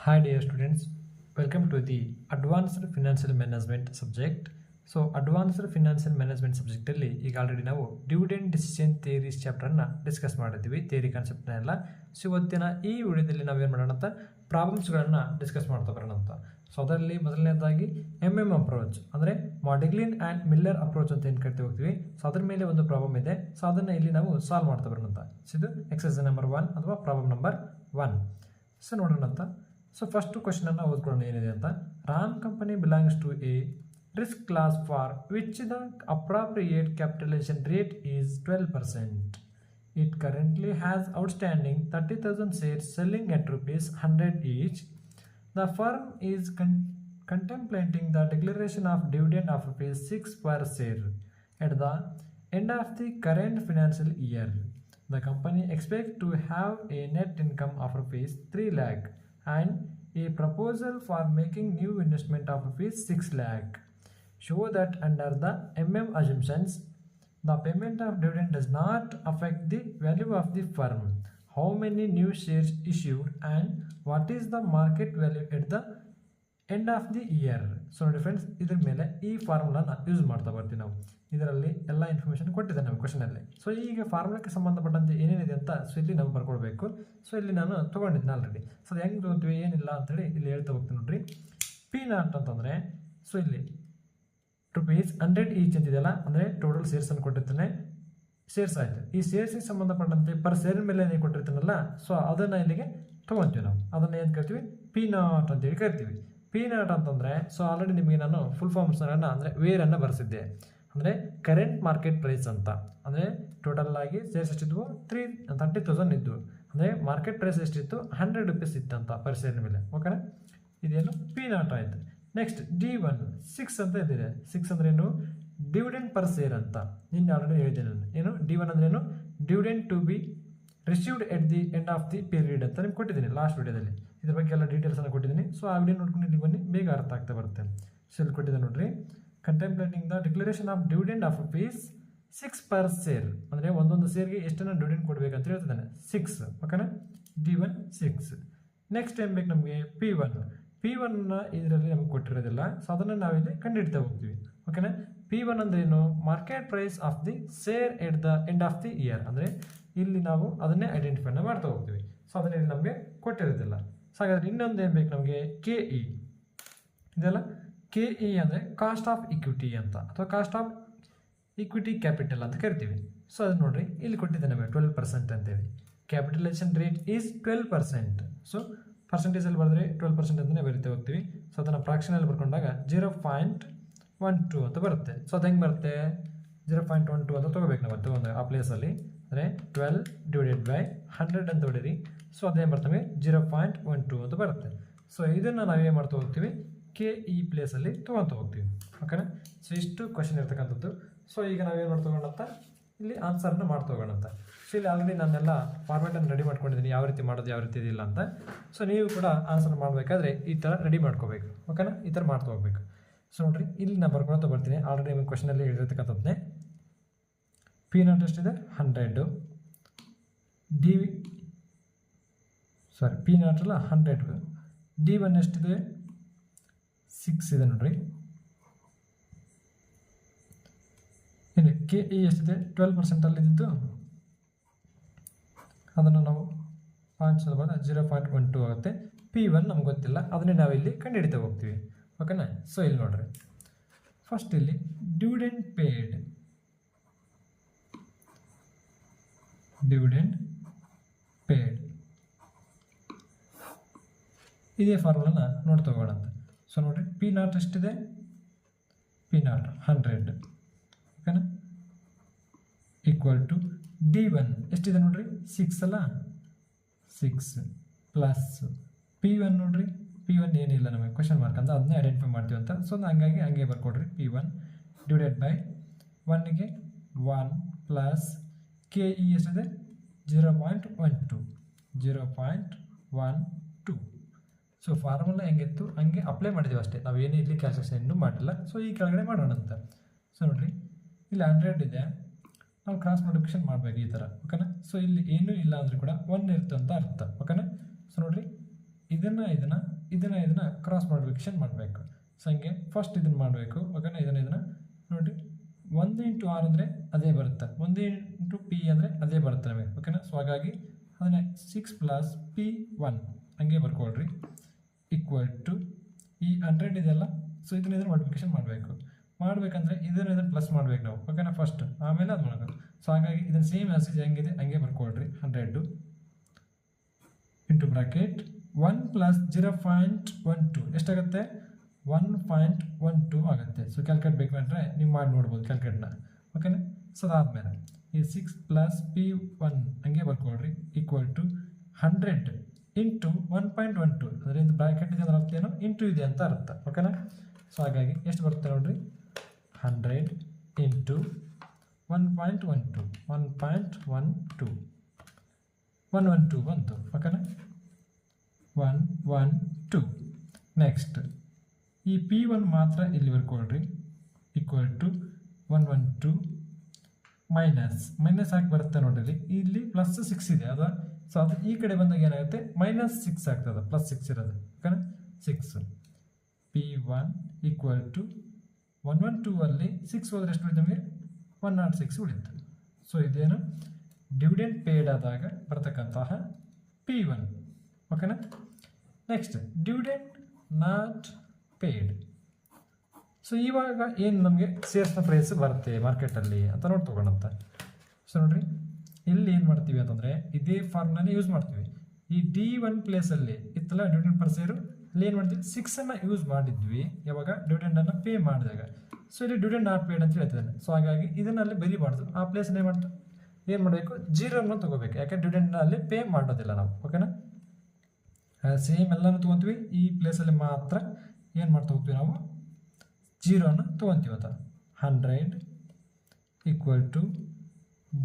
Hi dear students, welcome to the Advanced Financial Management subject. So advanced financial management ಸಬ್ಜೆಕ್ಟಲ್ಲಿ ಈಗ already ನಾವು dividend decision theories ಚಾಪ್ಟರ್ನ discuss ಮಾಡಿದ್ದೀವಿ, theory ಕಾನ್ಸೆಪ್ಟ್ನ ಎಲ್ಲ. ಸೊ ಇವತ್ತಿನ ಈ ವಿಡಿಯೋದಲ್ಲಿ ನಾವೇನು ಮಾಡೋಣ ಅಂತ ಪ್ರಾಬ್ಲಮ್ಸ್ಗಳನ್ನು ಡಿಸ್ಕಸ್ ಮಾಡ್ತಾ ಬರೋಣ ಅಂತ. ಸೊ ಅದರಲ್ಲಿ ಮೊದಲನೇದಾಗಿ ಅಪ್ರೋಚ್ ಅಂದರೆ ಮಾಡೆಗ್ಲಿನ್ ಆ್ಯಂಡ್ ಮಿಲ್ಲರ್ ಅಪ್ರೋಚ್ ಅಂತ ಏನು ಕರಿತೀವಿ ಹೋಗ್ತೀವಿ. ಸೊ ಅದ್ರ ಮೇಲೆ ಒಂದು ಪ್ರಾಬ್ಲಮ್ ಇದೆ. ಸೊ ಅದನ್ನು ಇಲ್ಲಿ ನಾವು ಸಾಲ್ವ್ ಮಾಡ್ತಾ ಬರೋಣ ಅಂತ. ಸೊ ಇದು ಎಕ್ಸರ್ಸೈಸ್ ನಂಬರ್ 1 ಅಥವಾ ಪ್ರಾಬ್ಲಮ್ ನಂಬರ್ 1. ಸೊ ನೋಡೋಣ ಅಂತ. ಸೊ ಫಸ್ಟ್ ಕ್ವಶನ್ ಅನ್ನು ಓದ್ಕೊಳ್ಳೋಣ ಏನಿದೆ ಅಂತ. Ram company belongs to a risk class for which the appropriate capitalization rate is 12%. It currently has outstanding 30,000 shares selling at rupees 100 each. The firm is contemplating the declaration of dividend of rupees 6 per share at the end of the current financial year. The company expects to have a net income of rupees 3 lakh and a proposal for making new investment of rupees 6 lakh. Show that under the assumptions, the payment of dividend does not affect the value of the firm. How many new shares issued and what is the market value at the end of the year? So ನೋಡಿ friends, ಇದ್ರ ಮೇಲೆ ಈ ಫಾರ್ಮುಲಾನ use ಮಾಡ್ತಾ ಬರ್ತೀವಿ ನಾವು. ಇದರಲ್ಲಿ ಎಲ್ಲ information ಕೊಟ್ಟಿದೆ ನಮ್ಮ ಕ್ವಶನಲ್ಲಿ. ಸೊ ಈಗ ಫಾರ್ಮುಲಾಕ್ಕೆ ಸಂಬಂಧಪಟ್ಟಂತೆ ಏನೇನಿದೆ ಅಂತ ಸೊ ಇಲ್ಲಿ ನಾವು ಬರ್ಕೊಳ್ಬೇಕು. ಸೊ ಇಲ್ಲಿ ನಾನು ತೊಗೊಂಡಿದ್ದೀನಿ ಆಲ್ರೆಡಿ. ಸೊ ಅದು ಹೆಂಗೆ ತೊಗೊತೀವಿ ಏನಿಲ್ಲ ಅಂತೇಳಿ ಇಲ್ಲಿ ಹೇಳ್ತಾ ಹೋಗ್ತೀನಿ ನೋಡ್ರಿ. ಪಿ ನಾಟ್ ಅಂತಂದರೆ ಸೊ ಇಲ್ಲಿ rupees 100 ಈಚ್ ಅಂತಿದೆಯಲ್ಲ, ಅಂದರೆ ಟೋಟಲ್ ಸೇರ್ಸ್ ಅನ್ನು ಕೊಟ್ಟಿರ್ತಾನೆ, ಸೇರ್ಸ್ ಆಯಿತು. ಈ ಸೇರ್ಸಿಗೆ ಸಂಬಂಧಪಟ್ಟಂತೆ ಪರ್ ಸೇರ್ ಮೇಲೆ ಏನು ಕೊಟ್ಟಿರ್ತಾನಲ್ಲ, ಸೊ ಅದನ್ನು ಇಲ್ಲಿಗೆ ತೊಗೊತೀವಿ ನಾವು. ಅದನ್ನು ಏನು ಕರಿತೀವಿ, ಪಿ ನಾಟ್ ಅಂತೇಳಿ ಕರಿತೀವಿ. ಪಿ ನಾಟ್ ಅಂತಂದರೆ ಸೊ ಆಲ್ರೆಡಿ ನಿಮಗೆ ನಾನು ಫುಲ್ ಫಾರ್ಮ್ಸ್ಗಳನ್ನು ಅಂದರೆ ವೇರನ್ನು ಬರೆಸಿದ್ದೆ. ಅಂದರೆ ಕರೆಂಟ್ ಮಾರ್ಕೆಟ್ ಪ್ರೈಸ್ ಅಂತ. ಅಂದರೆ ಟೋಟಲ್ ಆಗಿ ಸೇರ್ಸ್ ಎಷ್ಟಿದ್ವು 30,000 ಇದ್ವು. ಅಂದರೆ ಮಾರ್ಕೆಟ್ ಪ್ರೈಸ್ ಎಷ್ಟಿತ್ತು 100 ರೂಪೀಸ್ ಇತ್ತಂತ ಪರ್ ಸೇರ್ ಮೇಲೆ. ಓಕೆನಾ, ಇದೇನು ಪಿ ನಾಟ್ ಆಯಿತು. ನೆಕ್ಸ್ಟ್ D1 6 ಅಂತ ಇದ್ದಿದೆ. 6 ಅಂದ್ರೆ ಏನು, ಡಿವಿಡೆಂಡ್ ಪರ್ ಸೇರ್ ಅಂತ. ನಿನ್ನೆ ಆಲ್ರೆಡಿ ಹೇಳಿದೆ ನಾನು. ಏನು D1 ಅಂದ್ರೆ ಏನು, dividend to be received at the end of the period ಅಂತ ನಿಮ್ಗೆ ಕೊಟ್ಟಿದ್ದೀನಿ ಲಾಸ್ಟ್ ವಿಡಿಯೋದಲ್ಲಿ. ಇದ್ರ ಬಗ್ಗೆ ಎಲ್ಲ ಡೀಟೇಲ್ಸನ್ನು ಕೊಟ್ಟಿದ್ದೀನಿ. ಸೊ ಆ ವಿಡಿಯೋ ನೋಡ್ಕೊಂಡು ಇಲ್ಲಿ ಬನ್ನಿ, ಬೇಗ ಅರ್ಥ ಆಗ್ತಾ ಬರುತ್ತೆ. ಸೊ ಇಲ್ಲಿ ಕೊಟ್ಟಿದೆ ನೋಡ್ರಿ, contemplating the declaration of dividend of rupees 6 per share. ಅಂದರೆ ಒಂದೊಂದು ಸೇರ್ಗೆ ಎಷ್ಟನ್ನು ಡಿವಿಡೆಂಡ್ ಕೊಡಬೇಕಂತ ಹೇಳ್ತಿದ್ದಾನೆ, 6. ಓಕೆನಾ, D1 6. ನೆಕ್ಸ್ಟ್ ಏನು ಬೇಕು ನಮಗೆ, P1 ಇದರಲ್ಲಿ ನಮ್ಗೆ ಕೊಟ್ಟಿರೋದಿಲ್ಲ. ಸೊ ಅದನ್ನು ನಾವಿಲ್ಲಿ ಕಂಡುಹಿಡ್ತಾ ಹೋಗ್ತೀವಿ. ಓಕೆನಾ, P1 ಅಂದ್ರೆ ಏನು, market price of the share at the end of the year. ಅಂದರೆ ಇಲ್ಲಿ ನಾವು ಅದನ್ನೇ ಐಡೆಂಟಿಫೈನ ಮಾಡ್ತಾ ಹೋಗ್ತೀವಿ. ಸೊ ಅದನ್ನ ಇಲ್ಲಿ ನಮಗೆ ಕೊಟ್ಟಿರೋದಿಲ್ಲ. ಸೊ ಹಾಗಾದ್ರೆ ಇನ್ನೊಂದು ಏನು ಬೇಕು ನಮಗೆ, KE. ಇದೆಲ್ಲ KE ಅಂದರೆ ಕಾಸ್ಟ್ ಆಫ್ ಇಕ್ವಿಟಿ ಅಂತ, ಅಥವಾ ಕಾಸ್ಟ್ ಆಫ್ ಇಕ್ವಿಟಿ ಕ್ಯಾಪಿಟಲ್ ಅಂತ ಕರಿತೀವಿ. ಸೊ ಅದು ನೋಡ್ರಿ ಇಲ್ಲಿ ಕೊಟ್ಟಿದ್ದೆ ನಮಗೆ 12% ಅಂತೇಳಿ. Capitalisation rate is 12%. ಸೊ ಪರ್ಸೆಂಟೇಜಲ್ಲಿ ಬರೆದ್ರೆ 12% ಅಂತಲೇ ಬರಿತಾ ಹೋಗ್ತೀವಿ. ಸೊ ಅದನ್ನು ಫ್ರಾಕ್ಷನಲ್ಲಿ ಬರ್ಕೊಂಡಾಗ 0.12 ಅಂತ ಬರುತ್ತೆ. ಸೊ ಅದು ಹೆಂಗೆ ಬರುತ್ತೆ, 0.12 ಅಂತ ತೊಗೋಬೇಕು ನಾವು ತೊಗೊಂಡು ಆ ಪ್ಲೇಸಲ್ಲಿ. ಅಂದರೆ 12 ಡಿವೈಡೆಡ್ ಬೈ 100 ಅಂತ ಹೊಡೀರಿ. ಸೊ ಅದೇನು ಬರ್ತವೆ, 0.12 ಅಂತ ಬರುತ್ತೆ. ಸೊ ಇದನ್ನು ನಾವೇನು ಮಾಡ್ತಾ ಹೋಗ್ತೀವಿ, KE ಪ್ಲೇಸಲ್ಲಿ ತೊಗೊತ ಹೋಗ್ತೀವಿ. ಓಕೆನಾ, ಸೊ ಇಷ್ಟು ಕ್ವಶನ್ ಇರ್ತಕ್ಕಂಥದ್ದು. ಸೊ ಈಗ ನಾವೇನು ಮಾಡ್ತಾ ಹೋಗೋಣಂತ, ಇಲ್ಲಿ ಆನ್ಸರ್ನ ಮಾಡ್ತಾ ಹೋಗೋಣಂತ. ಸೊ ಇಲ್ಲಿ ಆಲ್ರೆಡಿ ನಾನೆಲ್ಲ ಫಾರ್ಮ್ಯಾಟನ್ನು ರೆಡಿ ಮಾಡ್ಕೊಂಡಿದ್ದೀನಿ, ಯಾವ ರೀತಿ ಮಾಡೋದು ಯಾವ ರೀತಿ ಇದಿಲ್ಲ ಅಂತ. ಸೊ ನೀವು ಕೂಡ ಆನ್ಸರ್ ಮಾಡಬೇಕಾದ್ರೆ ಈ ಥರ ರೆಡಿ ಮಾಡ್ಕೋಬೇಕು. ಓಕೆನಾ, ಈ ಥರ ಮಾಡ್ತಾ ಹೋಗ್ಬೇಕು. ಸೊ ನೋಡಿರಿ ಇಲ್ಲಿ ನಾನು ಬರ್ಕೊಳ್ತಾ ಬರ್ತೀನಿ. ಆಲ್ರೆಡಿ ನಿಮಗೆ ಕ್ವಶನಲ್ಲಿ ಹೇಳಿರ್ತಕ್ಕಂಥದ್ದೇ. ಪಿ ನಾಟ್ ಎಷ್ಟಿದೆ 100, ಪಿ ನಾಟ್ ಅಲ್ಲ 100. D1 ಎಷ್ಟಿದೆ 6 ಇದೆ ನೋಡ್ರಿ. ಇನ್ನು KE ಎಷ್ಟಿದೆ 12% ಇದ್ದಿದ್ದು, ಅದನ್ನು ನಾವು 0.12 ಆಗುತ್ತೆ. P1 ನಮ್ಗೆ ಗೊತ್ತಿಲ್ಲ, ಅದನ್ನೇ ನಾವಿಲ್ಲಿ ಕಂಡುಹಿಡಿತಾ ಹೋಗ್ತೀವಿ. ಓಕೆನಾ, ಸೊ ಇಲ್ಲಿ ನೋಡ್ರಿ, ಫಸ್ಟ್ ಇಲ್ಲಿ ಡಿವಿಡೆಂಡ್ ಪೇಯ್ಡ್, ಇದೇ ಫಾರ್ಮುಲಾನ ನೋಡ್ತಾ ಹೋಗೋಣ ಅಂತ. ಸೊ ನೋಡ್ರಿ, ಪಿ ನಾಟ್ ಎಷ್ಟಿದೆ, ಪಿ ನಾಟ್ 100. ಓಕೆನಾ, ಈಕ್ವಲ್ ಟು D1 ಎಷ್ಟಿದೆ ನೋಡ್ರಿ 6 ಅಲ್ಲ, 6 ಪ್ಲಸ್ P1 ನೋಡ್ರಿ, P1 ಏನಿಲ್ಲ ನಮಗೆ ಕ್ವಶನ್ ಮಾರ್ಕ್ ಅಂತ, ಅದನ್ನೇ ಐಡೆಂಟಿಫೈ ಮಾಡ್ತೀವಿ ಅಂತ. ಸೊ ಹಂಗಾಗಿ ಹಂಗೆ ಬರ್ಕೊಡ್ರಿ, P1 ಡಿವೈಡೆಡ್ ಬೈ 1ಗೆ 1 ಪ್ಲಸ್ KE ಎಷ್ಟಿದೆ 0.12. ಸೊ ಫಾರ್ಮುಲಾ ಹೆಂಗಿತ್ತು ಹಂಗೆ ಅಪ್ಲೈ ಮಾಡಿದ್ದೀವಿ ಅಷ್ಟೇ, ನಾವು ಏನು ಇಲ್ಲಿ ಕ್ಯಾಲ್ಕುಲೇಷನ್ ಇನ್ನೂ ಮಾಡಿಲ್ಲ. ಸೊ ಈ ಕೆಳಗಡೆ ಮಾಡೋಣ ಅಂತ. ಸೊ ನೋಡಿರಿ ಇಲ್ಲಿ 100 ಇದೆ, ನಾವು ಕ್ರಾಸ್ ಮಲ್ಟಿಪ್ಲಿಕೇಶನ್ ಮಾಡಬೇಕು ಈ ಥರ. ಓಕೆನಾ, ಸೊ ಇಲ್ಲಿ ಏನೂ ಇಲ್ಲ ಅಂದರೆ ಕೂಡ 1 ಇರುತ್ತೆ ಅಂತ ಅರ್ಥ. ಓಕೆನಾ, ಸೊ ನೋಡಿರಿ ಇದನ್ನು ಇದನ್ನು ಕ್ರಾಸ್ ಮಲ್ಟಿಪ್ಲಿಕೇಶನ್ ಮಾಡಬೇಕು. ಸೊ ಹಂಗೆ ಫಸ್ಟ್ ಇದನ್ನು ಮಾಡಬೇಕು. ಓಕೆನಾ, ಇದನ್ನು ನೋಡಿ 1 ಇಂಟು ಆರ್ ಅಂದರೆ ಅದೇ ಬರುತ್ತೆ, 1 ಇಂಟು ಪಿ ಅಂದರೆ ಅದೇ ಬರುತ್ತೆ ನಮಗೆ. ಓಕೆನಾ, ಸೊ ಹಾಗಾಗಿ ಅದನ್ನೇ 6 ಪ್ಲಸ್ P1 ಹಂಗೆ ಬರ್ಕೊಳ್ರಿ ಈಕ್ವಲ್ ಟು ಈ 100 ಇದೆಯಲ್ಲ, ಸೊ ಇದನ್ನ ಮಲ್ಟಿಪ್ಲಿಕೇಶನ್ ಮಾಡಬೇಕಂದ್ರೆ ಇದನ್ನು ಪ್ಲಸ್ ಮಾಡ್ಬೇಕು ನಾವು. ಓಕೆನಾ, ಫಸ್ಟ್ ಆಮೇಲೆ ಅದು ಮಾಡಬೇಕು. ಸೊ ಹಾಗಾಗಿ ಇದನ್ನು ಸೇಮ್ ಮೆಸೇಜ್ ಹೆಂಗಿದೆ ಹಂಗೆ ಬರ್ಕೊಳ್ರಿ. 100 ಇಂಟು ಬ್ರಾಕೆಟ್ 1 ಪ್ಲಸ್ 0.12 ಎಷ್ಟಾಗುತ್ತೆ, 1.12 ಆಗುತ್ತೆ. ಸೊ ಕ್ಯಾಲ್ಕುಲೇಟ್ ಬೇಕಂದ್ರೆ ನೀವು ಮಾಡಿ ನೋಡ್ಬೋದು ಕ್ಯಾಲ್ಕುಲೇಟ್ನ. ಓಕೆನಾ, ಸೊ ಅದಾದಮೇಲೆ ಈ 6 ಪ್ಲಸ್ P1 ಹಂಗೆ ಬರ್ಕೊಳ್ರಿ ಈಕ್ವಲ್ ಟು 100 ಇಂಟು 1.12 ಅಂದರೆ ಇದು ಬ್ರಾಕೆಟ್ ಇದೆ ಅಂದ್ರೆ ಅರ್ಥ ಏನು, ಇಂಟು ಇದೆ ಅಂತ ಅರ್ಥ. ಓಕೆನಾ, ಸೊ ಹಾಗಾಗಿ ಎಷ್ಟು ಬರುತ್ತೆ ನೋಡ್ರಿ, 100 ಇಂಟು 1.12 112 ಬಂತು. ಓಕೆನಾ, 112. ನೆಕ್ಸ್ಟ್ ಈ P1 ಮಾತ್ರ ಇಲ್ಲಿ ಬರ್ಕೊಳ್ರಿ ಈಕ್ವಲ್ ಟು 112 ಮೈನಸ್ ಹಾಕಿ ಬರುತ್ತೆ ನೋಡ್ರಿ, ಇಲ್ಲಿ ಪ್ಲಸ್ 6 ಇದೆ ಅದ. ಸೊ ಅದು ಈ ಕಡೆ ಬಂದಾಗ ಏನಾಗುತ್ತೆ, -6 ಆಗ್ತದೆ, +6 ಇರೋದು. ಓಕೆನಾ, 6 P1 ಈಕ್ವಲ್ ಟು 112 ಅಲ್ಲಿ 6 ಹೋದ್ರೆ ಎಷ್ಟು ಉಳಿತು ನಮಗೆ, 106 ಉಳಿತು. ಸೊ ಇದೇನು ಡಿವಿಡೆಂಡ್ ಪೇಯ್ಡ್ ಆದಾಗ ಬರ್ತಕ್ಕಂತಹ P1. ಓಕೆನಾ, next dividend not paid. So ಇವಾಗ ಏನು ನಮಗೆ ಶೇರ್ಸ್ನ ಪ್ರೈಸ್ ಬರುತ್ತೆ ಮಾರ್ಕೆಟಲ್ಲಿ ಅಂತ ನೋಡ್ತೋಗೋಣಂತ. ಸೊ ನೋಡ್ರಿ, ಇಲ್ಲಿ ಏನು ಮಾಡ್ತೀವಿ ಅಂತಂದರೆ ಇದೇ ಫಾರ್ಮ್ನೇ ಯೂಸ್ ಮಾಡ್ತೀವಿ. ಈ D1 ಪ್ಲೇಸಲ್ಲಿ ಇತ್ತಲ್ಲ ಡಿವಿಡೆಂಡ್ ಪರ್ ಶೇರು, ಅಲ್ಲಿ ಏನು ಮಾಡ್ತೀವಿ 6 ಯೂಸ್ ಮಾಡಿದ್ವಿ ಯಾವಾಗ ಡಿವಿಡೆಂಡನ್ನು ಪೇ ಮಾಡಿದಾಗ. ಸೊ ಇಲ್ಲಿ ಡಿವಿಡೆಂಡ್ ನಾಟ್ ಪೇಯ್ಡ್ ಅಂತ ಹೇಳ್ತಿದ್ದಾನೆ. ಸೊ ಹಾಗಾಗಿ ಇದನ್ನಲ್ಲಿ ಬರೀಬಾರ್ದು, ಆ ಪ್ಲೇಸಲ್ಲಿ ಏನು ಮಾಡಬೇಕು, 0 ತೊಗೋಬೇಕು, ಯಾಕೆ ಡಿವಿಡೆಂಡ್ನಲ್ಲಿ ಪೇ ಮಾಡೋದಿಲ್ಲ ನಾವು. ಓಕೆನಾ, ಸೇಮ್ ಎಲ್ಲನೂ ತೊಗೊತೀವಿ, ಈ ಪ್ಲೇಸಲ್ಲಿ ಮಾತ್ರ ಏನು ಮಾಡ್ತಾ ಹೋಗ್ತೀವಿ ನಾವು 0 ತೊಗೊತೀವಿ ಅಂತ. 100 equal to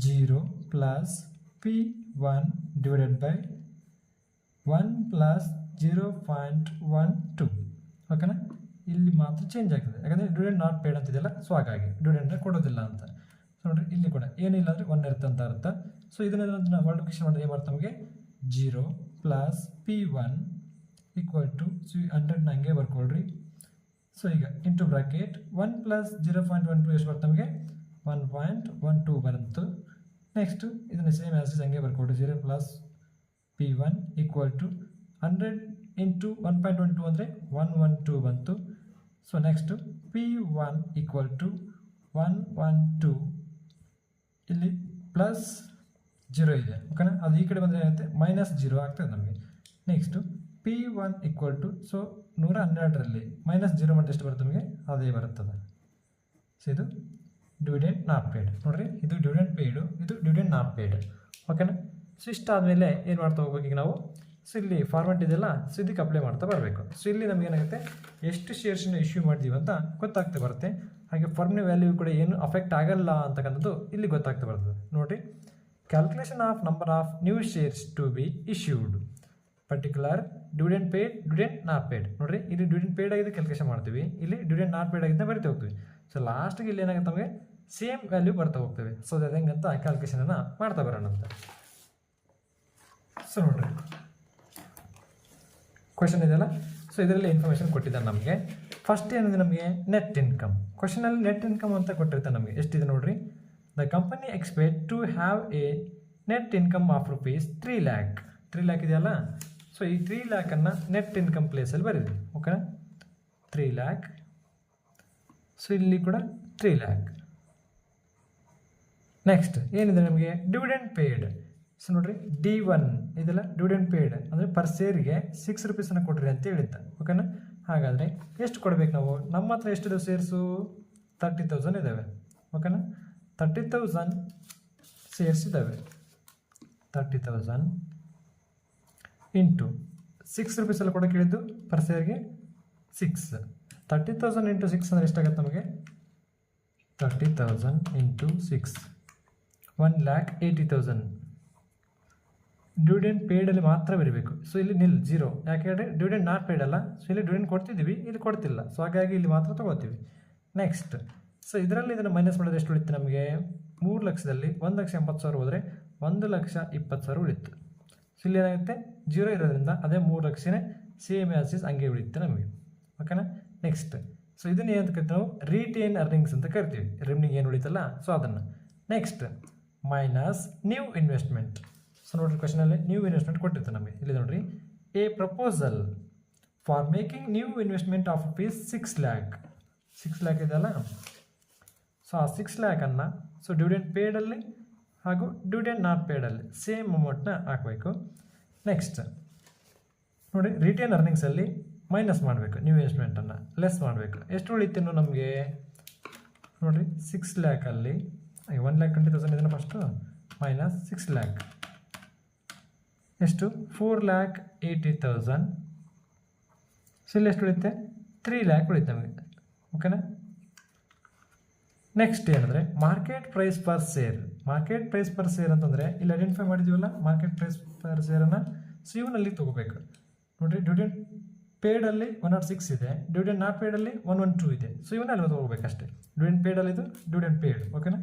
0 plus P1 divided by 1 plus 0.12. ಓಕೆನಾ, ಇಲ್ಲಿ ಮಾತ್ರ ಚೇಂಜ್ ಆಗ್ತದೆ ಯಾಕಂದರೆ ಡಿವಿಡೆಂಡ್ ನಾಟ್ ಪೇಯ್ಡ್ ಅಂತಿದೆಯಲ್ಲ, ಸೊ ಹಾಗಾಗಿ ಡಿವಿಡೆಂಡ್ ಕೊಡೋದಿಲ್ಲ ಅಂತ. ಸೊ ನೋಡಿರಿ, ಇಲ್ಲಿ ಕೂಡ ಏನಿಲ್ಲ ಅಂದರೆ 1 ಇರುತ್ತೆ ಅಂತ ಅರ್ಥ. ಸೊ ಇದನ್ನ ಮಲ್ಟಿಪ್ಲಿಕೇಶನ್ ಮಾಡಿದ್ರೆ ಏನು ಬರುತ್ತೆ ನಮಗೆ, 0 ಪ್ಲಸ್ P1 ಈಕ್ವಲ್ ಟು 100 ಹಂಗೆ ಬರ್ಕೊಳ್ರಿ. ಸೊ ಈಗ ಇಂಟು ಬ್ರಾಕೆಟ್ 1 ಪ್ಲಸ್ 0.12 ಎಷ್ಟು ಬರುತ್ತೆ ನಮಗೆ, 1.12 ಬಂತು. ನೆಕ್ಸ್ಟು ಇದನ್ನು ಸೇಮ್ ಆ್ಯಸ್ ಹಂಗೆ ಬರ್ಕೊಳ್ರಿ, 0 plus P1 equal to 100 into 1.12 ಅಂದರೆ 112 ಬಂತು. So next P1 equal to 112, ಇಲ್ಲಿ ಪ್ಲಸ್ 0 ಇದೆ. ಓಕೆನಾ, ಅದು ಈ ಕಡೆ ಬಂದರೆ ಏನಾಗುತ್ತೆ, -0 ಆಗ್ತದೆ ನಮಗೆ. Next P1 equal to, so 112ರಲ್ಲಿ -0 ಮಾಡಿದ್ರೆ ಎಷ್ಟು ಬರುತ್ತೆ ನಮಗೆ, ಅದೇ ಬರುತ್ತದೆ. ಸೊ ಇದು ಡಿವಿಡೆಂಡ್ ನಾಟ್ ಪೇಯ್ಡ್. ನೋಡಿರಿ, ಇದು ಡಿವಿಡೆಂಡ್ ಪೇಯ್ಡು, ಇದು ಡಿವಿಡೆಂಡ್ ನಾಟ್ ಪೇಯ್ಡ್. ಓಕೆನಾ, ಸೊ ಇಷ್ಟಾದಮೇಲೆ ಏನು ಮಾಡ್ತಾ ಹೋಗ್ಬೇಕು ಈಗ ನಾವು. ಸೊ ಇಲ್ಲಿ ಫಾರ್ಮೆಟ್ ಇದೆಯಲ್ಲ, ಸೊ ಇದಕ್ಕೆ ಅಪ್ಲೈ ಮಾಡ್ತಾ ಬರಬೇಕು. ಸೊ ಇಲ್ಲಿ ನಮ್ಗೆ ಏನಾಗುತ್ತೆ, ಎಷ್ಟು ಶೇರ್ಸನ್ನು ಇಶ್ಯೂ ಮಾಡಿದ್ದೀವಿ ಅಂತ ಗೊತ್ತಾಗ್ತಾ ಬರುತ್ತೆ. ಹಾಗೆ ಫರ್ಮ್ನ ವ್ಯಾಲ್ಯೂ ಕೂಡ ಏನು ಅಫೆಕ್ಟ್ ಆಗಲ್ಲ ಅಂತಕ್ಕಂಥದ್ದು ಇಲ್ಲಿ ಗೊತ್ತಾಗ್ತಾ ಬರ್ತದೆ. ನೋಡಿರಿ, calculation of number of new shares to be issued, particular dividend paid, dividend not paid. ನೋಡಿರಿ, ಇಲ್ಲಿ ಡಿವಿಡೆಂಡ್ ಪೇಯ್ಡ್ ಆಗಿದೆ ಕ್ಯಾಲ್ಕುಲೇಷನ್ ಮಾಡ್ತೀವಿ, ಇಲ್ಲಿ ಡಿವಿಡೆಂಡ್ ನಾಟ್ ಪೇಯ್ಡ್ ಆಗಿದ್ದ ಬರಿತಾ ಹೋಗ್ತೀವಿ. ಸೊ ಲಾಸ್ಟಿಗೆ ಇಲ್ಲಿ ಏನಾಗುತ್ತೆ ನಮಗೆ ಸೇಮ್ ವ್ಯಾಲ್ಯೂ ಬರ್ತಾ ಹೋಗ್ತೇವೆ. ಸೊ ಅದು ಹೆಂಗಂತ ಕ್ಯಾಲ್ಕುಲೇಷನನ್ನು ಮಾಡ್ತಾ ಬರೋಣ ಅಂತ. ಸೊ ನೋಡಿರಿ, ಕ್ವಶನ್ ಇದೆಯಲ್ಲ, ಸೊ ಇದರಲ್ಲಿ ಇನ್ಫಾರ್ಮೇಷನ್ ಕೊಟ್ಟಿದ್ದಾನೆ ನಮಗೆ. ಫಸ್ಟ್ ಏನಿದೆ ನಮಗೆ ನೆಟ್ ಇನ್ಕಮ್. ಕ್ವಶನಲ್ಲಿ ನೆಟ್ ಇನ್ಕಮ್ ಅಂತ ಕೊಟ್ಟಿರ್ತಾನೆ ನಮಗೆ. ಎಷ್ಟಿದೆ ನೋಡಿರಿ, the company expect to have a net income of rupees 3 lakh. 3 lakh ಇದೆಯಲ್ಲ, ಸೊ ಈ 3 lakhನ್ನು ನೆಟ್ ಇನ್ಕಮ್ ಪ್ಲೇಸಲ್ಲಿ ಬರೀರಿ. ಓಕೆನಾ, 3 lakh. ಸೊ ಇಲ್ಲಿ ಕೂಡ 3 lakh. ನೆಕ್ಸ್ಟ್ ಏನಿದೆ ನಮಗೆ ಡಿವಿಡೆಂಡ್ ಪೇಯ್ಡ್. ಸೊ ನೋಡಿರಿ, D1 ಇದೆಲ್ಲ ಡಿವಿಡೆಂಡ್ ಪೇಯ್ಡ್ ಅಂದರೆ ಪರ್ ಶೇರಿಗೆ 6 ರೂಪೀಸನ್ನು ಕೊಡ್ರಿ ಅಂತ ಹೇಳಿದ್ದ. ಓಕೆನಾ, ಹಾಗಾದರೆ ಎಷ್ಟು ಕೊಡಬೇಕು ನಾವು, ನಮ್ಮ ಹತ್ರ ಎಷ್ಟಿದೆ ಶೇರ್ಸು, 30,000 ಇದ್ದಾವೆ. ಓಕೆನಾ, 30,000 ಶೇರ್ಸ್ ಇದ್ದಾವೆ. 30,000 ಇಂಟು 6 ರೂಪೀಸಲ್ಲಿ ಕೊಡೋಕೆ ಹೇಳಿದ್ದು ಪರ್ ಶೇರ್ಗೆ 6. 30,000 ಇಂಟು 6 ಅಂದರೆ ಎಷ್ಟಾಗುತ್ತೆ ನಮಗೆ, 30,000 ಇಂಟು 6 1,80,000. ಡಿವಿಡೆಂಡ್ ಪೇಯ್ಡಲ್ಲಿ ಮಾತ್ರ ಬರೀಬೇಕು. ಸೊ ಇಲ್ಲಿ ನಿಲ್ 0, ಯಾಕೆಂದರೆ ಡಿವಿಡೆಂಡ್ ನಾಟ್ ಪೇಯ್ಡ್ ಅಲ್ಲ. ಸೊ ಇಲ್ಲಿ ಡಿವಿಡೆಂಡ್ ಕೊಡ್ತಿದ್ದೀವಿ, ಇಲ್ಲಿ ಕೊಡ್ತಿಲ್ಲ. ಸೊ ಹಾಗಾಗಿ ಇಲ್ಲಿ ಮಾತ್ರ ತೊಗೋತೀವಿ. ನೆಕ್ಸ್ಟ್, ಸೊ ಇದರಲ್ಲಿ ಇದನ್ನು ಮೈನಸ್ ಮಾಡೋದು ಎಷ್ಟು ಉಳಿತು ನಮಗೆ, 3 ಲಕ್ಷದಲ್ಲಿ 1,80,000 ಹೋದರೆ 1,20,000 ಉಳಿತು. ಸೊ ಇಲ್ಲಿ ಏನಾಗುತ್ತೆ, 0 ಇರೋದ್ರಿಂದ ಅದೇ 3 ಲಕ್ಷನೇ ಸೇಮ್ ಆ್ಯಸ್ ಹಂಗೆ ಉಳಿಯುತ್ತೆ ನಮಗೆ. ಓಕೆನಾ. ನೆಕ್ಸ್ಟ್ ಸೊ ಇದನ್ನ ಏನಂತ ಕರಿತೀವಿ ನಾವು ರಿಟೇನ್ ಅರ್ನಿಂಗ್ಸ್ ಅಂತ ಕರಿತೀವಿ. ರೆಮ್ನಿಂಗ್ ಏನು ಉಳಿತಲ್ಲ ಸೊ ಅದನ್ನು. Next minus new investment. So ನೋಡಿರಿ ಕ್ವಶನಲ್ಲಿ ನ್ಯೂ ಇನ್ವೆಸ್ಟ್ಮೆಂಟ್ ಕೊಟ್ಟಿರ್ತಾರೆ ನಮಗೆ. ಇಲ್ಲಿ ನೋಡಿರಿ A proposal for making new investment of rupees 6 lakh. 6 lakh ಇದೆಯಲ್ಲ, ಸೊ ಆ 6 lakh ಸೊ ಡಿವಿಡೆಂಡ್ ಪೇಡಲ್ಲಿ ಹಾಗೂ ಡಿವಿಡೆಂಡ್ ನಾಟ್ ಪೇಡಲ್ಲಿ ಸೇಮ್ ಅಮೌಂಟ್ನ ಹಾಕಬೇಕು. ನೆಕ್ಸ್ಟ್ ನೋಡಿ ರಿಟೇನ್ ಅರ್ನಿಂಗ್ಸಲ್ಲಿ ಮೈನಸ್ ಮಾಡಬೇಕು, ನ್ಯೂ ಇನ್ವೆಸ್ಟ್ಮೆಂಟನ್ನು ಲೆಸ್ ಮಾಡಬೇಕು. ಎಷ್ಟು ಉಳಿತೇನು ನಮಗೆ ನೋಡಿರಿ 6 lakh 1,20,000 ಇದನ್ನು ಫಸ್ಟು ಮೈನಸ್ 6 lakh ಎಷ್ಟು 4,80,000. ಸೊ ಇಲ್ಲಿ ಎಷ್ಟು ಉಳಿಯುತ್ತೆ 3 lakh ಉಳಿಯುತ್ತೆ ನಮಗೆ. ಓಕೆನಾ. ನೆಕ್ಸ್ಟ್ ಏನಂದರೆ market price per share. Market price per share ಅಂತಂದರೆ ಇಲ್ಲಿ ಐಡೆಂಟಿಫೈ ಮಾಡಿದ್ದೀವಲ್ಲ ಮಾರ್ಕೆಟ್ ಪ್ರೈಸ್ ಪರ್ ಶೇರನ್ನು ಸೊ ಇವನಲ್ಲಿ ತೊಗೋಬೇಕು. ನೋಡಿರಿ ಡಿವಿಡೆಂಡ್ ಪೇಡಲ್ಲಿ 106 ಇದೆ, ಡಿವಿಡೆಂಡ್ ನಾಟ್ ಪೇಡಲ್ಲಿ 112 ಇದೆ. ಸೊ ಇವನ್ನೆಲ್ಲ ತೊಗೋಬೇಕಷ್ಟೇ. ಡಿವಿಡೆಂಡ್ ಪೇಡಲ್ಲಿ ಇದು ಡಿವಿಡೆಂಡ್ ಪೇಡ್. ಓಕೆನಾ.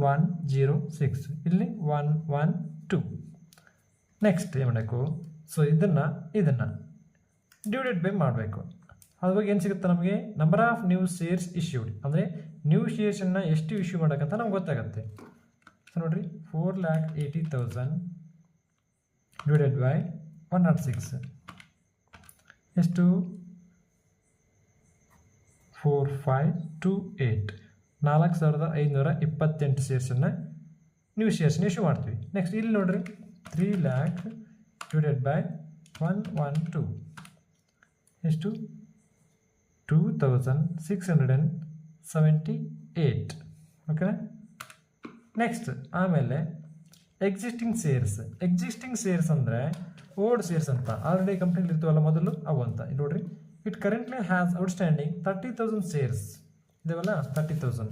106 ಇಲ್ಲಿ 112. ನೆಕ್ಸ್ಟ್ ಏನು ಮಾಡಬೇಕು ಸೊ ಇದನ್ನು ಡಿವೈಡೆಡ್ ಬೈ ಮಾಡಬೇಕು. ಅವಾಗ ಏನು ಸಿಗುತ್ತೆ ನಮಗೆ number of new shares issued, ಅಂದರೆ ನ್ಯೂ ಶೇರ್ಸನ್ನು ಎಷ್ಟು ಇಶ್ಯೂ ಮಾಡೋಕ್ಕಂತ ನಮ್ಗೆ ಗೊತ್ತಾಗುತ್ತೆ. ಸೊ ನೋಡಿರಿ 4,80,000 ಡಿವೈಡೆಡ್ ಬೈ 106 ಎಷ್ಟು 4528. 4,528 ಶೇರ್ಸನ್ನು ನ್ಯೂ ಶೇರ್ಸ್ನ ಇಶ್ಯೂ ಮಾಡ್ತೀವಿ. ನೆಕ್ಸ್ಟ್ ಇಲ್ಲಿ ನೋಡಿರಿ 3 lakh ಡಿವೈಡೆಡ್ ಬೈ 112 ಎಷ್ಟು 2,678. ಓಕೆನಾ. ನೆಕ್ಸ್ಟ್ ಆಮೇಲೆ ಎಕ್ಸಿಸ್ಟಿಂಗ್ ಶೇರ್ಸ್ ಅಂದರೆ ಓಲ್ಡ್ ಶೇರ್ಸ್ ಅಂತ ಆಲ್ರೆಡಿ ಕಂಪ್ನಿಲಿ ಇರ್ತೀವಲ್ಲ ಮೊದಲು ಅವು ಅಂತ. ಇಲ್ಲಿ ನೋಡ್ರಿ it currently has outstanding 30,000 shares ಇದಾವಲ್ಲ 30,000.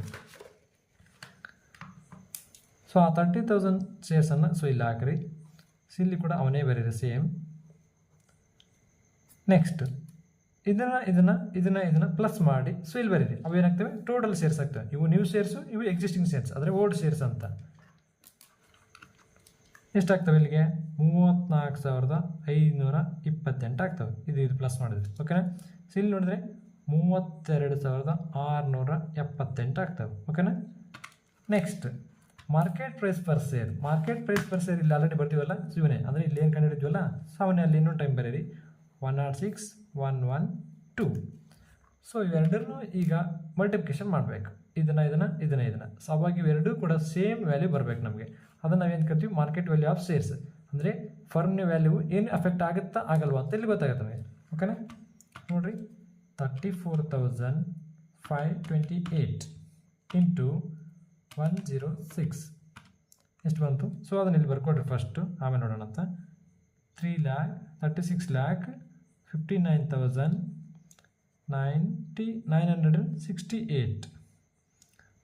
ಸೊ ಆ 30,000 ಶೇರ್ಸನ್ನು ಸೊ ಇಲ್ಲಿ ಹಾಕ್ರಿ. ಸೊ ಇಲ್ಲಿ ಕೂಡ ಅವನೇ ಬರೀರಿ ಸೇಮ್. ನೆಕ್ಸ್ಟ್ ಇದನ್ನು ಪ್ಲಸ್ ಮಾಡಿ ಸೊ ಇಲ್ಲಿ ಬರೀರಿ. ಅವು ಏನಾಗ್ತವೆ ಟೋಟಲ್ ಶೇರ್ಸ್ ಆಗ್ತವೆ. ಇವು ನ್ಯೂ ಶೇರ್ಸು, ಇವು ಎಕ್ಸಿಸ್ಟಿಂಗ್ ಶೇರ್ಸ್ ಅಂದರೆ ಓಲ್ಡ್ ಶೇರ್ಸ್ ಅಂತ. ಎಷ್ಟಾಗ್ತವೆ ಇಲ್ಲಿಗೆ 34,528 ಆಗ್ತವೆ. ಇದು ಪ್ಲಸ್ ಮಾಡಿದ್ರೆ. ಓಕೆನಾ. ಸೊ ಇಲ್ಲಿ ನೋಡಿದ್ರೆ 32,678 ಆಗ್ತವೆ. ಓಕೆನಾ. Next market price per share. ಇಲ್ಲಿ ಆಲ್ರೆಡಿ ಬರ್ತೀವಲ್ಲ ಸೊ ಇವನೇ, ಅಂದರೆ ಇಲ್ಲಿ ಏನು ಕಂಡುಹಿಡಿದ್ವಲ್ಲ ಸೊ ಅವನೇ ಅಲ್ಲಿ ಇನ್ನೊಂದು ಟೈಮ್ ಬರೀರಿ 106 112. ಸೊ ಇವೆರಡನ್ನೂ ಈಗ ಮಲ್ಟಿಪ್ಲಿಕೇಶನ್ ಮಾಡಬೇಕು. ಇದನ್ನು ಸೊ ಅವಾಗ ಇವೆರಡೂ ಕೂಡ ಸೇಮ್ ವ್ಯಾಲ್ಯೂ ಬರಬೇಕು ನಮಗೆ. ಅದನ್ನು ನಾವೇನು ಕರಿತೀವಿ ಮಾರ್ಕೆಟ್ ವ್ಯಾಲ್ಯೂ ಆಫ್ ಶೇರ್ಸ್. ಅಂದರೆ ಫರ್ಮ್ನ ವ್ಯಾಲ್ಯೂ ಏನು ಅಫೆಕ್ಟ್ ಆಗುತ್ತಾ ಆಗಲ್ವಾ ಅಂತ ಇಲ್ಲಿ ಗೊತ್ತಾಗುತ್ತೆ ನಮಗೆ. ಓಕೆನಾ. ನೋಡಿರಿ 34,528 ಇಂಟು 106 ಎಷ್ಟು ಬಂತು. ಸೊ ಅದನ್ನು ಇಲ್ಲಿ ಬರ್ಕೊಡ್ರಿ ಫಸ್ಟು, ಆಮೇಲೆ ನೋಡೋಣ ಅಂತ. 36,59,968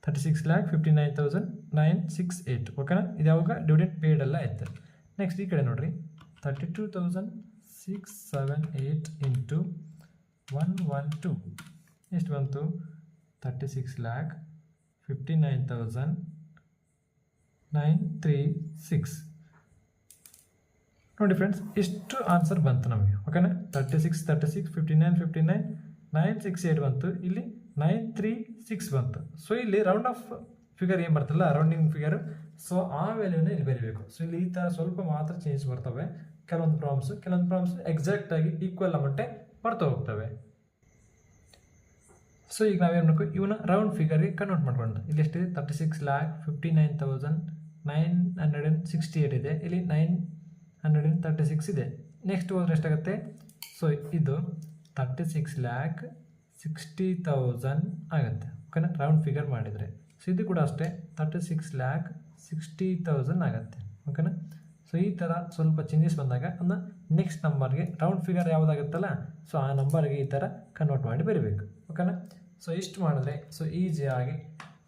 36,59,968. ಓಕೆನಾ. ಇದು ಯಾವಾಗ ಡಿವಿಡೆಂಡ್ ಪೇಡ್ ಎಲ್ಲ ಆಯ್ತು. ನೆಕ್ಸ್ಟ್ ಈ ಕಡೆ ನೋಡಿರಿ 32,678 ಇಂಟು 112 ಎಷ್ಟು ಬಂತು 36,59,936. ನೋಡಿ ಫ್ರೆಂಡ್ಸ್ ಇಷ್ಟು ಆನ್ಸರ್ ಬಂತು ನಮಗೆ. ಓಕೆನಾ. 36, 59, 59, 968 ಬಂತು. ಇಲ್ಲಿ 936 ಬಂತು. ಸೊ ಇಲ್ಲಿ ರೌಂಡ್ ಆಫ್ ಫಿಗರ್ ಏನು ಬರ್ತಲ್ಲ ರೌಂಡಿಂಗ್ ಫಿಗರ್, ಸೊ ಆ ವ್ಯಾಲ್ಯೂನ ಇಲ್ಲಿ ಬರೀಬೇಕು. ಸೊ ಇಲ್ಲಿ ಈ ಥರ ಸ್ವಲ್ಪ ಮಾತ್ರ ಚೇಂಜ್ ಬರ್ತವೆ. ಕೆಲವೊಂದು ಪ್ರಾಬ್ಲಮ್ಸ್ ಎಕ್ಸಾಕ್ಟಾಗಿ ಈಕ್ವಲ್ ಅಮೌಂಟೇ ಬರ್ತಾ ಹೋಗ್ತವೆ. ಸೊ ಈಗ ನಾವೇನು ಮಾಡಬೇಕು ಇವನ್ನ ರೌಂಡ್ ಫಿಗರ್ಗೆ ಕನ್ವರ್ಟ್ ಮಾಡ್ಕೊಂಡು ಇಲ್ಲಿ ಎಷ್ಟಿದೆ 36,59,968 ಇದೆ. ಇಲ್ಲಿ 936 ಇದೆ. ನೆಕ್ಸ್ಟ್ ಹೋದ್ರೆ ಎಷ್ಟಾಗುತ್ತೆ ಸೊ ಇದು 36,60,000 ಆಗುತ್ತೆ. ಓಕೆನಾ. ರೌಂಡ್ ಫಿಗರ್ ಮಾಡಿದರೆ ಸೊ ಇದು ಕೂಡ ಅಷ್ಟೇ 36,60,000 ಆಗುತ್ತೆ. ಓಕೆನಾ. ಸೊ ಈ ಥರ ಸ್ವಲ್ಪ ಚೇಂಜಸ್ ಬಂದಾಗ ಅದನ್ನ ನೆಕ್ಸ್ಟ್ ನಂಬರ್ಗೆ ರೌಂಡ್ ಫಿಗರ್ ಯಾವುದಾಗುತ್ತಲ್ಲ ಸೊ ಆ ನಂಬರ್ಗೆ ಈ ಥರ ಕನ್ವರ್ಟ್ ಮಾಡಿ ಬರೀಬೇಕು. ಓಕೆನಾ. ಸೊ ಇಷ್ಟು ಮಾಡಿದ್ರೆ ಸೊ ಈಸಿಯಾಗಿ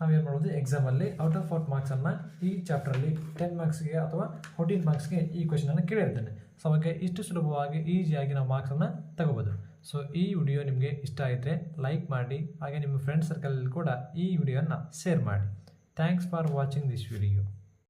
ನಾವೇನು ಮಾಡ್ಬೋದು ಎಕ್ಸಾಮಲ್ಲಿ ಔಟ್ ಆಫ್ 40 ಮಾರ್ಕ್ಸನ್ನು ಈ ಚಾಪ್ಟ್ರಲ್ಲಿ 10 ಮಾರ್ಕ್ಸ್ಗೆ ಅಥವಾ 14 ಮಾರ್ಕ್ಸ್ಗೆ ಈ ಕ್ವೆಶನನ್ನು ಕೇಳಿರ್ತೇನೆ. ಸೊ ಅವಾಗ ಇಷ್ಟು ಸುಲಭವಾಗಿ ಈಸಿಯಾಗಿ ನಾವು ಮಾರ್ಕ್ಸನ್ನು ತಗೋಬೋದು. ಸೊ ಈ ವಿಡಿಯೋ ನಿಮಗೆ ಇಷ್ಟ ಆಗಿದ್ದರೆ ಲೈಕ್ ಮಾಡಿ, ಹಾಗೆ ನಿಮ್ಮ ಫ್ರೆಂಡ್ ಸರ್ಕಲಲ್ಲಿ ಕೂಡ ಈ ವಿಡಿಯೋನ ಶೇರ್ ಮಾಡಿ. Thanks for watching this video.